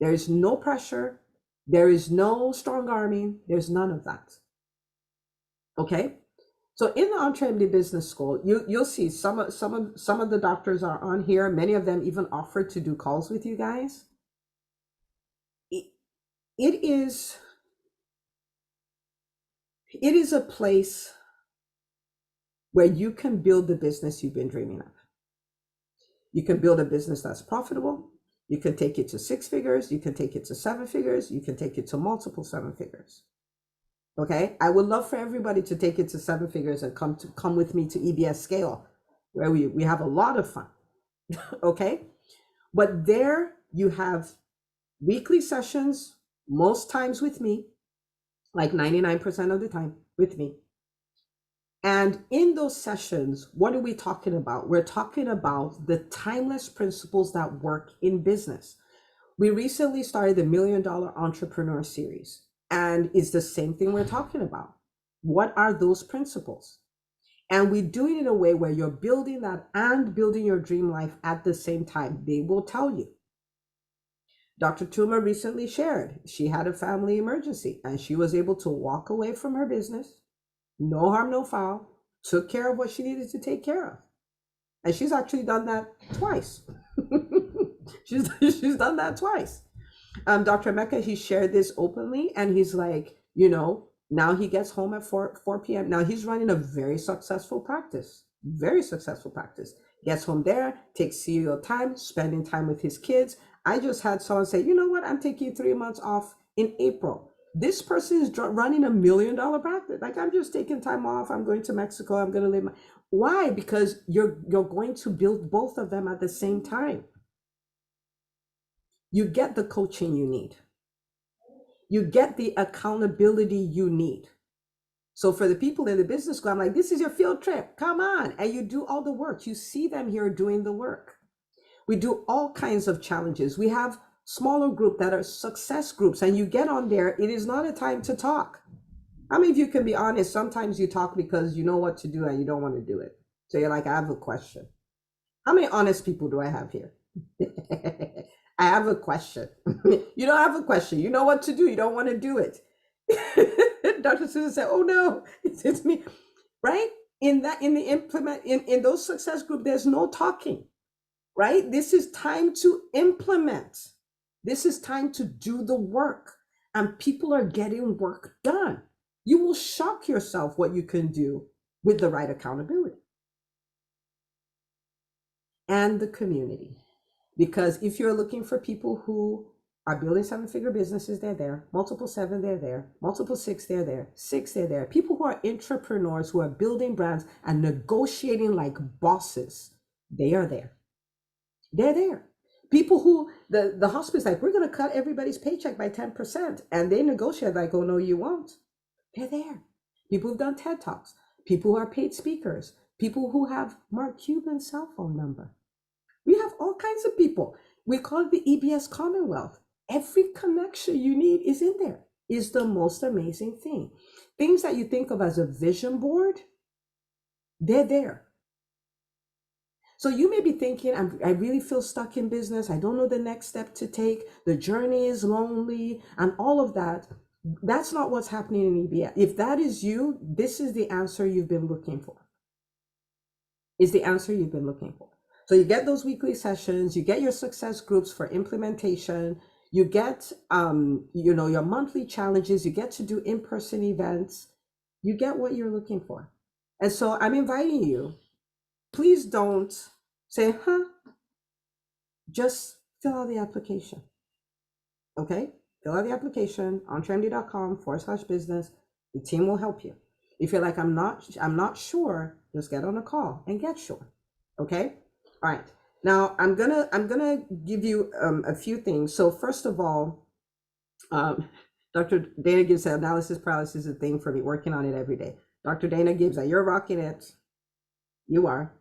There is no pressure. There is no strong arming. There's none of that. Okay? So in the EntreMD Business School, you'll see some of the doctors are on here. Many of them even offered to do calls with you guys. It is a place where you can build the business you've been dreaming of. You can build a business that's profitable. You can take it to 6 figures. You can take it to 7 figures. You can take it to multiple 7 figures. Okay, I would love for everybody to take it to 7 figures and come with me to EBS Scale, where we have a lot of fun. Okay, but there you have weekly sessions, most times with me, like 99% of the time with me. And in those sessions, what are we talking about? We're talking about the timeless principles that work in business. We recently started the $1 Million Entrepreneur Series. And it's the same thing we're talking about. What are those principles? And we do it in a way where you're building that and building your dream life at the same time. They will tell you. Dr. Tumor recently shared she had a family emergency and she was able to walk away from her business. No harm, no foul. Took care of what she needed to take care of. And she's actually done that twice. she's done that twice. Dr. Mecca, he shared this openly and he's like, now he gets home at 4 p.m. Now he's running a very successful practice. Gets home there, takes CEO time, spending time with his kids. I just had someone say, you know what? I'm taking 3 months off in April. This person is running $1 million practice. Like, I'm just taking time off. I'm going to Mexico. I'm going to live Why? Because you're going to build both of them at the same time. You get the coaching you need. You get the accountability you need. So for the people in the business school, I'm like, this is your field trip. Come on. And you do all the work. You see them here doing the work. We do all kinds of challenges. We have smaller groups that are success groups, and you get on there. It is not a time to talk. How many of you can be honest? Sometimes you talk because you know what to do and you don't want to do it. So you're like, I have a question. How many honest people do I have here? I have a question. You don't have a question. You know what to do. You don't want to do it. Dr. Susan said, oh no, it's me. Right? In those success group, there's no talking. Right? This is time to implement. This is time to do the work. And people are getting work done. You will shock yourself what you can do with the right accountability. And the community. Because if you're looking for people who are building 7-figure businesses, they're there. Multiple 7, they're there. Multiple 6, they're there. 6, they're there. People who are entrepreneurs, who are building brands and negotiating like bosses, they are there. They're there. People who, the hospice, like, we're going to cut everybody's paycheck by 10%. And they negotiate like, oh, no, you won't. They're there. People who've done TED Talks. People who are paid speakers. People who have Mark Cuban's cell phone number. We have all kinds of people. We call it the EBS Commonwealth. Every connection you need is in there. Is the most amazing thing. Things that you think of as a vision board, they're there. So you may be thinking, I really feel stuck in business. I don't know the next step to take. The journey is lonely and all of that. That's not what's happening in EBS. If that is you, this is the answer you've been looking for. Is the answer you've been looking for. So you get those weekly sessions, you get your success groups for implementation, you get your monthly challenges, you get to do in-person events, you get what you're looking for. And so I'm inviting you, please don't say, just fill out the application. Okay? Fill out the application, EntreMD.com/business. The team will help you. If you're like, I'm not sure, just get on a call and get sure. Okay? All right. Now I'm gonna give you a few things. So first of all, Dr. Dana Gibbs said analysis paralysis is a thing for me, working on it every day. Dr. Dana Gibbs, you're rocking it. You are.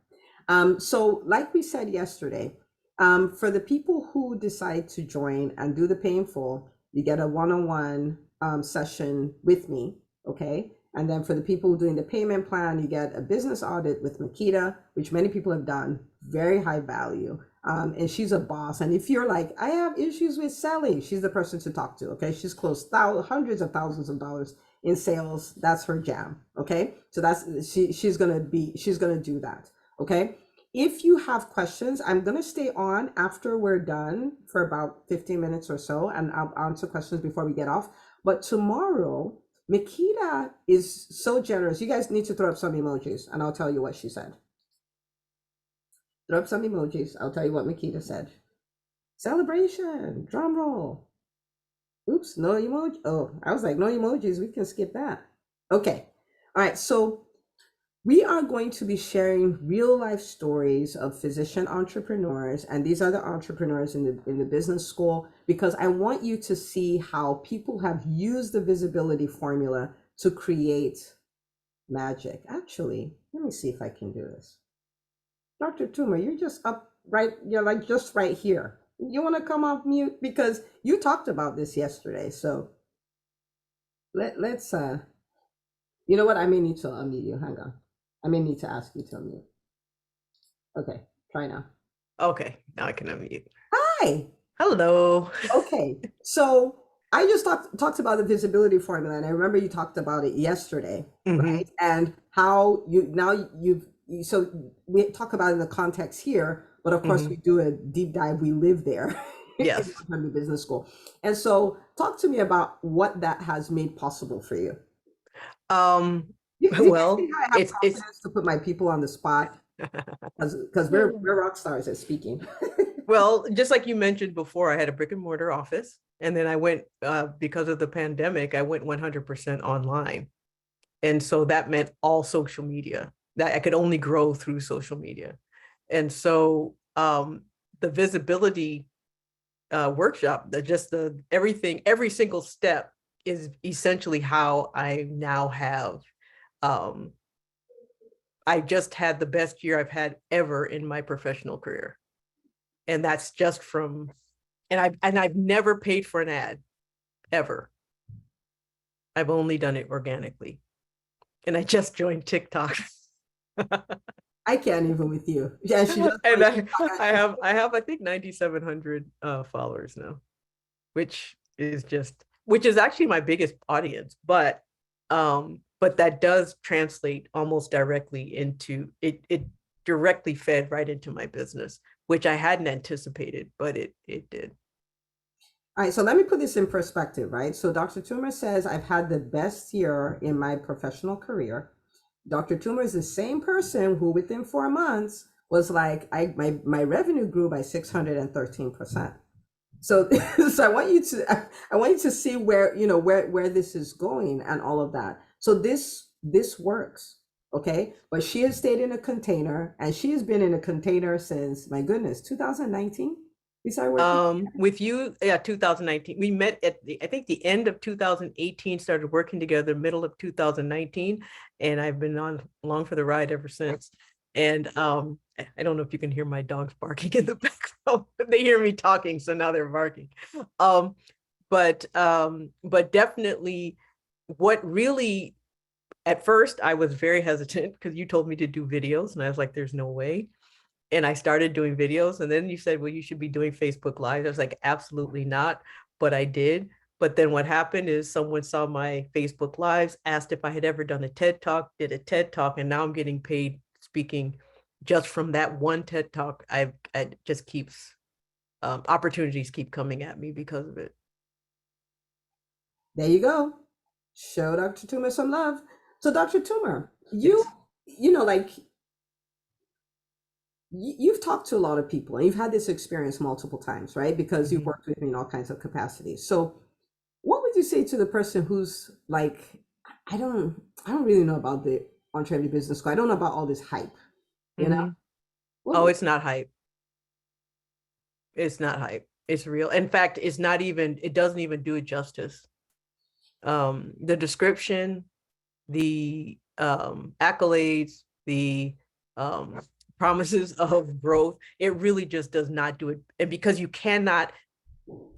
So like we said yesterday, for the people who decide to join and do the pay in full, you get a one-on-one session with me. Okay. And then for the people doing the payment plan, you get a business audit with Makita, which many people have done, very high value. And she's a boss. And if you're like, I have issues with selling, she's the person to talk to. Okay. She's closed hundreds of thousands of dollars in sales. That's her jam. Okay. So she's going to do that. Okay. If you have questions, I'm going to stay on after we're done for about 15 minutes or so, and I'll answer questions before we get off. But tomorrow, Makita is so generous. You guys need to throw up some emojis and I'll tell you what she said. Throw up some emojis. I'll tell you what Makita said. Celebration, drum roll. Oops, no emoji. Oh, I was like, no emojis. We can skip that. Okay. All right. So we are going to be sharing real life stories of physician entrepreneurs. And these are the entrepreneurs in the business school, because I want you to see how people have used the visibility formula to create magic. Actually, let me see if I can do this. Dr. Tumor, you're just up right. You're like just right here. You want to come off mute because you talked about this yesterday. So let's, you know what? I may need to unmute you. Hang on. I may need to ask you to unmute. Okay, try now. Okay, now I can unmute. Hi. Hello. Okay, so I just talked about the visibility formula, and I remember you talked about it yesterday, right? And how so we talk about it in the context here, but of course we do a deep dive. We live there. Yes. In the business school. And so talk to me about what that has made possible for you. Well, I have confidence to put my people on the spot because we're rock stars at speaking. Well, just like you mentioned before, I had a brick and mortar office, and then I went because of the pandemic, I went 100% online. And so that meant all social media. that I could only grow through social media. And so the visibility workshop, everything, every single step is essentially how I now have, I just had the best year I've had ever in my professional career. And that's just from, and I've never paid for an ad, ever. I've only done it organically. And I just joined TikTok. I can't even with you. Yeah, she just And I think 9,700 followers now, which is actually my biggest audience, but that does translate almost directly into it directly fed right into my business, which I hadn't anticipated, but it did. All right, so let me put this in perspective, right? So Dr. Tumor says, I've had the best year in my professional career. Dr. Tumor is the same person who within 4 months was like, my revenue grew by 613%. So, so I want you to see where, where this is going and all of that. So this works. Okay. But she has stayed in a container, and she has been in a container since, my goodness, 2019. We started working with you, 2019. We met at I think the end of 2018, started working together middle of 2019, and I've been along for the ride ever since. And I don't know if you can hear my dogs barking in the background, but they hear me talking, so now they're barking. But definitely, what really, at first I was very hesitant because you told me to do videos, and I was like, there's no way. And I started doing videos, and then you said, well, you should be doing Facebook Live. I was like, absolutely not, but I did. But then what happened is someone saw my Facebook Lives, asked if I had ever done a TED Talk, did a TED Talk, and now I'm getting paid speaking just from that one TED Talk. I just keeps, opportunities keep coming at me because of it. There you go. Show Dr. Tumor some love. So Dr. Tumor, Yes. like, you've talked to a lot of people, and you've had this experience multiple times, right? Because you've worked with me in all kinds of capacities. So what would you say to the person who's like, I don't really know about the EntreMD Business School. I don't know about all this hype, you know? Oh, it's not hype. It's not hype. It's real. In fact, it doesn't even do it justice. The description, the accolades, the promises of growth, it really just does not do it. And because you cannot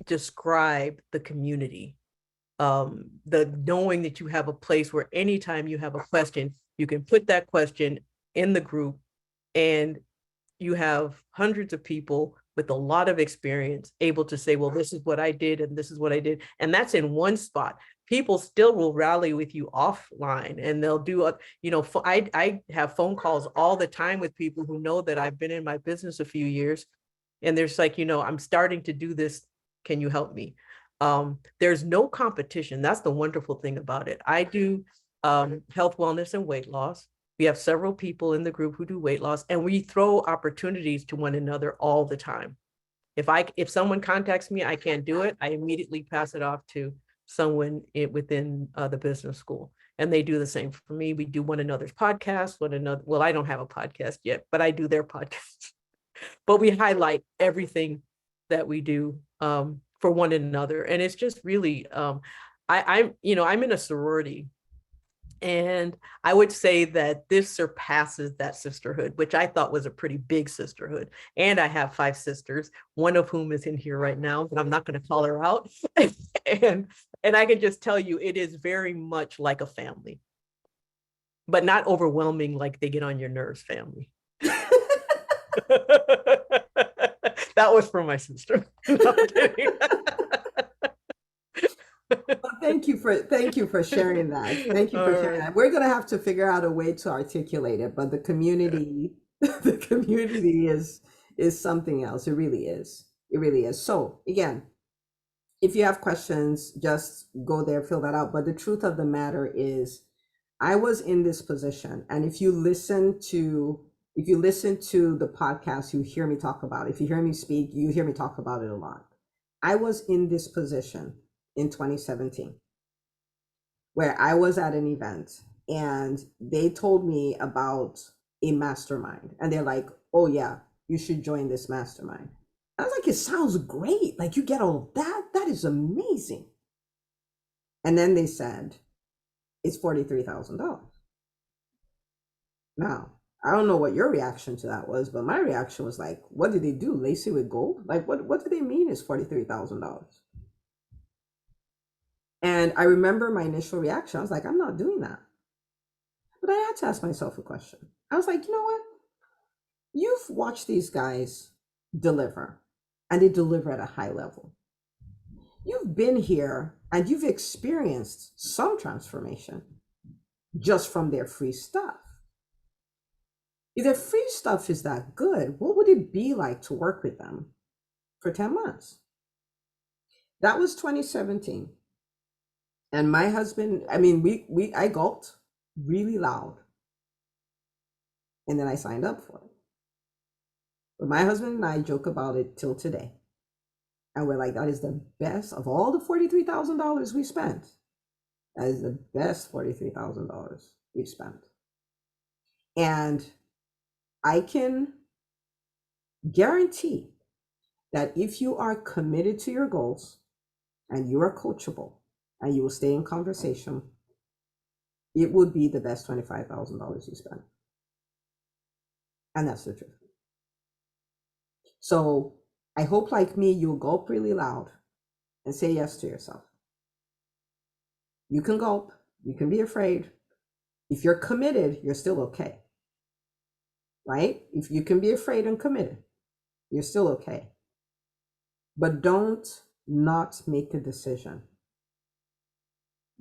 describe the community, the knowing that you have a place where anytime you have a question, you can put that question in the group, and you have hundreds of people with a lot of experience able to say, well, this is what I did, and this is what I did. And that's in one spot. People still will rally with you offline, and they'll do, I have phone calls all the time with people who know that I've been in my business a few years, and there's like, I'm starting to do this. Can you help me? There's no competition. That's the wonderful thing about it. I do health, wellness, and weight loss. We have several people in the group who do weight loss, and we throw opportunities to one another all the time. If someone contacts me, I can't do it, I immediately pass it off to someone within the business school, and they do the same for me. We do one another's podcasts, well, I don't have a podcast yet, but I do their podcasts. But we highlight everything that we do for one another, and it's just really, I'm in a sorority. And I would say that this surpasses that sisterhood, which I thought was a pretty big sisterhood. And I have 5 sisters, one of whom is in here right now, but I'm not going to call her out. and I can just tell you, it is very much like a family, but not overwhelming, like they get on your nerves family. That was for my sister. No, I'm kidding. Thank you for sharing that. Thank you for sharing that. We're gonna have to figure out a way to articulate it, but the community, the community is something else. It really is. It really is. So again, if you have questions, just go there, fill that out. But the truth of the matter is, I was in this position, and if you listen to the podcast, you hear me talk about it. If you hear me speak, you hear me talk about it a lot. I was in this position in 2017, where I was at an event and they told me about a mastermind, and they're like, oh yeah, you should join this mastermind. I was like, it sounds great, like you get all of that, that is amazing. And then they said it's $43,000. Now I don't know what your reaction to that was, but my reaction was like, what did they do, lace it with gold? Like what do they mean is $43,000? And I remember my initial reaction, I was like, I'm not doing that. But I had to ask myself a question. I was like, you know what? You've watched these guys deliver, and they deliver at a high level. You've been here and you've experienced some transformation just from their free stuff. If their free stuff is that good, what would it be like to work with them for 10 months? That was 2017. And my husband, I mean, I gulped really loud. And then I signed up for it. But my husband and I joke about it till today. And we're like, that is the best of all the $43,000 we spent. That is the best $43,000 we've spent. And I can guarantee that if you are committed to your goals and you are coachable and you will stay in conversation, it would be the best $25,000 you spend. And that's the truth. So I hope, like me, you'll gulp really loud and say yes to yourself. You can gulp, you can be afraid. If you're committed, you're still okay. Right? If you can be afraid and committed, you're still okay. But don't not make a decision.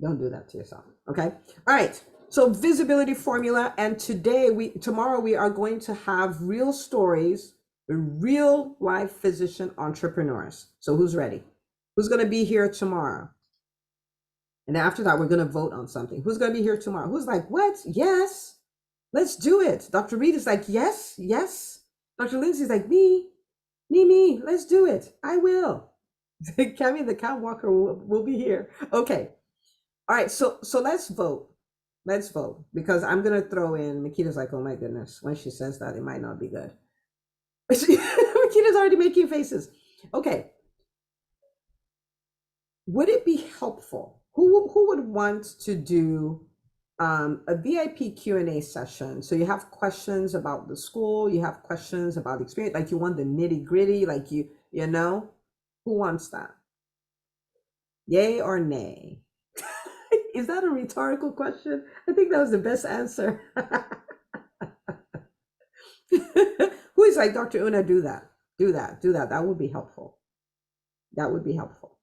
Don't do that to yourself. Okay? All right. So visibility formula, and tomorrow we are going to have real stories, real life physician entrepreneurs. So who's ready? Who's going to be here tomorrow? And after that, we're going to vote on something. Who's going to be here tomorrow? Who's like, what? Yes, let's do it. Dr. Reed is like, yes, yes. Dr. Lindsay's like, me, let's do it. I will. Cami the cat walker will be here. Okay. All right. So let's vote. Let's vote, because I'm going to throw in, Makita's like, oh my goodness, when she says that, it might not be good. Makita's already making faces. Okay. Would it be helpful? Who would want to do a VIP Q&A session? So you have questions about the school, you have questions about the experience, like you want the nitty gritty, like you know, who wants that? Yay or nay? Is that a rhetorical question? I think that was the best answer. Who is like, Dr. Una, do that. That would be helpful. That would be helpful.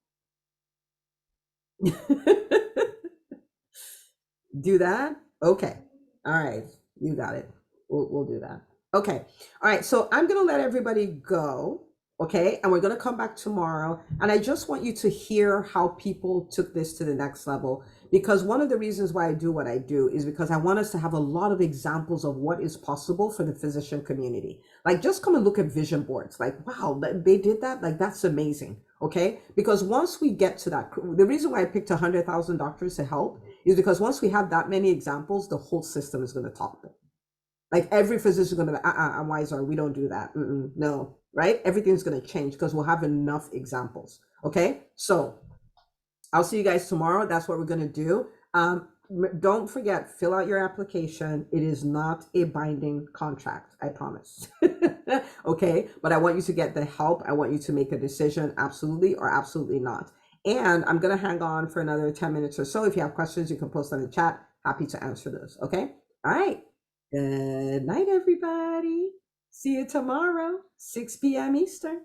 Do that? Okay. All right. You got it. We'll do that. Okay. All right. So I'm going to let everybody go. Okay. And we're going to come back tomorrow. And I just want you to hear how people took this to the next level, because one of the reasons why I do what I do is because I want us to have a lot of examples of what is possible for the physician community. Like, just come and look at vision boards. Like, wow, they did that. Like, that's amazing. Okay. Because once we get to that, the reason why I picked 100,000 doctors to help is because once we have that many examples, the whole system is going to top it. Like, every physician is going to be, I'm wiser. We don't do that. No, right? Everything's going to change because we'll have enough examples. Okay. So I'll see you guys tomorrow. That's what we're going to do. Don't forget, fill out your application. It is not a binding contract, I promise. Okay. But I want you to get the help. I want you to make a decision, absolutely or absolutely not. And I'm going to hang on for another 10 minutes or so. If you have questions, you can post on the chat. Happy to answer those. Okay. All right. Good night, everybody. See you tomorrow, 6 p.m. Eastern.